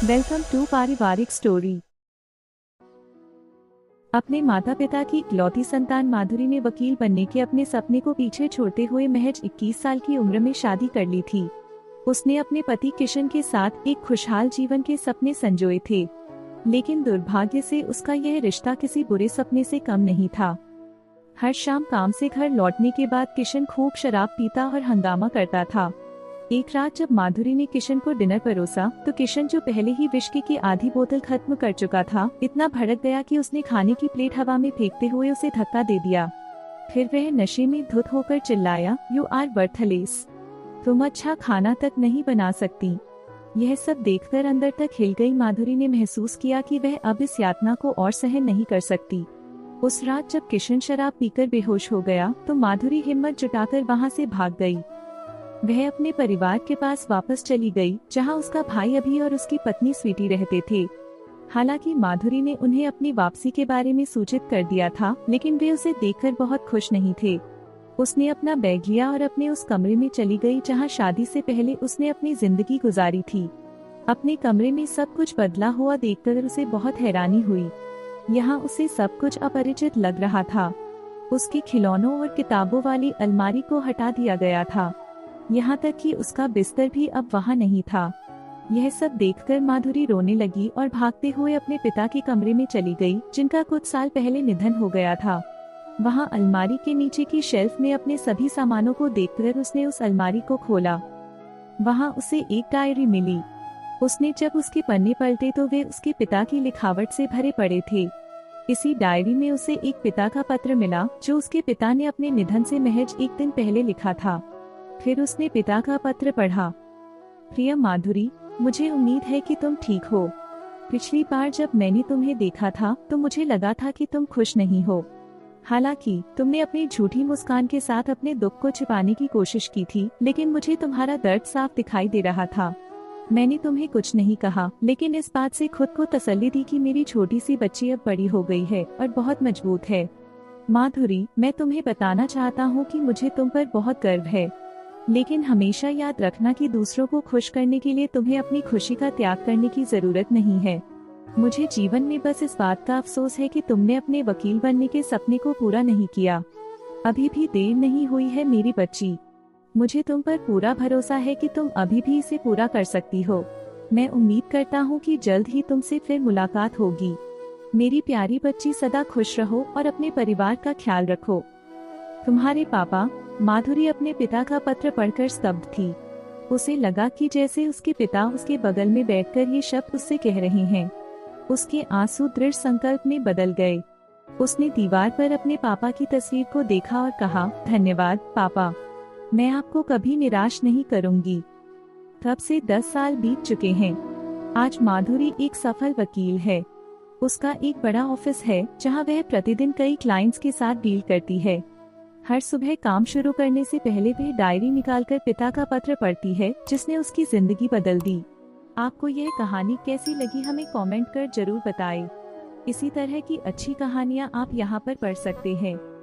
Welcome to पारिवारिक story. अपने माता पिता की इकलौती संतान माधुरी ने वकील बनने के अपने सपने को पीछे छोड़ते हुए महज 21 साल की उम्र में शादी कर ली थी। उसने अपने पति किशन के साथ एक खुशहाल जीवन के सपने संजोए थे, लेकिन दुर्भाग्य से उसका यह रिश्ता किसी बुरे सपने से कम नहीं था। हर शाम काम से घर लौटने के बाद किशन खूब शराब पीता और हंगामा करता था। एक रात जब माधुरी ने किशन को डिनर परोसा तो किशन, जो पहले ही विस्की की आधी बोतल खत्म कर चुका था, इतना भड़क गया कि उसने खाने की प्लेट हवा में फेंकते हुए उसे धक्का दे दिया। फिर वह नशे में धुत होकर चिल्लाया, "यू आर वर्थलेस, तुम अच्छा खाना तक नहीं बना सकती।" यह सब देखकर अंदर तक हिल गई माधुरी ने महसूस किया कि वह अब इस यातना को और सहन नहीं कर सकती। उस रात जब किशन शराब पीकर बेहोश हो गया तो माधुरी हिम्मत जुटाकर वहां से भाग गई। वह अपने परिवार के पास वापस चली गई, जहां उसका भाई अभी और उसकी पत्नी स्वीटी रहते थे। हालांकि माधुरी ने उन्हें अपनी वापसी के बारे में सूचित कर दिया था, लेकिन वे उसे देखकर बहुत खुश नहीं थे। उसने अपना बैग लिया और अपने उस कमरे में चली गई जहां शादी से पहले उसने अपनी जिंदगी गुजारी थी। अपने कमरे में सब कुछ बदला हुआ देखकर उसे बहुत हैरानी हुई। यहाँ उसे सब कुछ अपरिचित लग रहा था। उसके खिलौनों और किताबों वाली अलमारी को हटा दिया गया था, यहाँ तक कि उसका बिस्तर भी अब वहाँ नहीं था। यह सब देखकर माधुरी रोने लगी और भागते हुए अपने पिता के कमरे में चली गई, जिनका कुछ साल पहले निधन हो गया था। वहाँ अलमारी के नीचे की शेल्फ में अपने सभी सामानों को देखकर उसने उस अलमारी को खोला। वहाँ उसे एक डायरी मिली। उसने जब उसके पन्ने पलटे तो वे उसके पिता की लिखावट से भरे पड़े थे। इसी डायरी में उसे एक पिता का पत्र मिला, जो उसके पिता ने अपने निधन से महज एक दिन पहले लिखा था। फिर उसने पिता का पत्र पढ़ा। प्रिय माधुरी, मुझे उम्मीद है कि तुम ठीक हो। पिछली बार जब मैंने तुम्हें देखा था तो मुझे लगा था कि तुम खुश नहीं हो। हालांकि तुमने अपनी झूठी मुस्कान के साथ अपने दुख को छिपाने की कोशिश की थी, लेकिन मुझे तुम्हारा दर्द साफ दिखाई दे रहा था। मैंने तुम्हें कुछ नहीं कहा, लेकिन इस बात से खुद को तसल्ली दी कि मेरी छोटी सी बच्ची अब बड़ी हो गई है और बहुत मजबूत है। माधुरी, मैं तुम्हें बताना चाहता हूँ कि मुझे तुम पर बहुत गर्व है, लेकिन हमेशा याद रखना कि दूसरों को खुश करने के लिए तुम्हें अपनी खुशी का त्याग करने की जरूरत नहीं है। मुझे जीवन में बस इस बात का अफसोस है कि तुमने अपने वकील बनने के सपने को पूरा नहीं किया। अभी भी देर नहीं हुई है मेरी बच्ची। मुझे तुम पर पूरा भरोसा है कि तुम अभी भी इसे पूरा कर सकती हो। मैं उम्मीद करता हूँ कि जल्द ही तुमसे फिर मुलाकात होगी। मेरी प्यारी बच्ची, सदा खुश रहो और अपने परिवार का ख्याल रखो। तुम्हारे पापा। माधुरी अपने पिता का पत्र पढ़कर स्तब्ध थी। उसे लगा कि जैसे उसके पिता उसके बगल में बैठकर ये शब्द उससे कह रहे हैं। उसके आंसू दृढ़ संकल्प में बदल गए। उसने दीवार पर अपने पापा की तस्वीर को देखा और कहा, धन्यवाद पापा, मैं आपको कभी निराश नहीं करूंगी। तब से 10 साल बीत चुके हैं। आज माधुरी एक सफल वकील है। उसका एक बड़ा ऑफिस है जहां वह प्रतिदिन कई क्लाइंट्स के साथ डील करती है। हर सुबह काम शुरू करने से पहले वह डायरी निकालकर पिता का पत्र पढ़ती है, जिसने उसकी जिंदगी बदल दी। आपको यह कहानी कैसी लगी हमें कमेंट कर जरूर बताएं। इसी तरह की अच्छी कहानियाँ आप यहाँ पर पढ़ सकते हैं।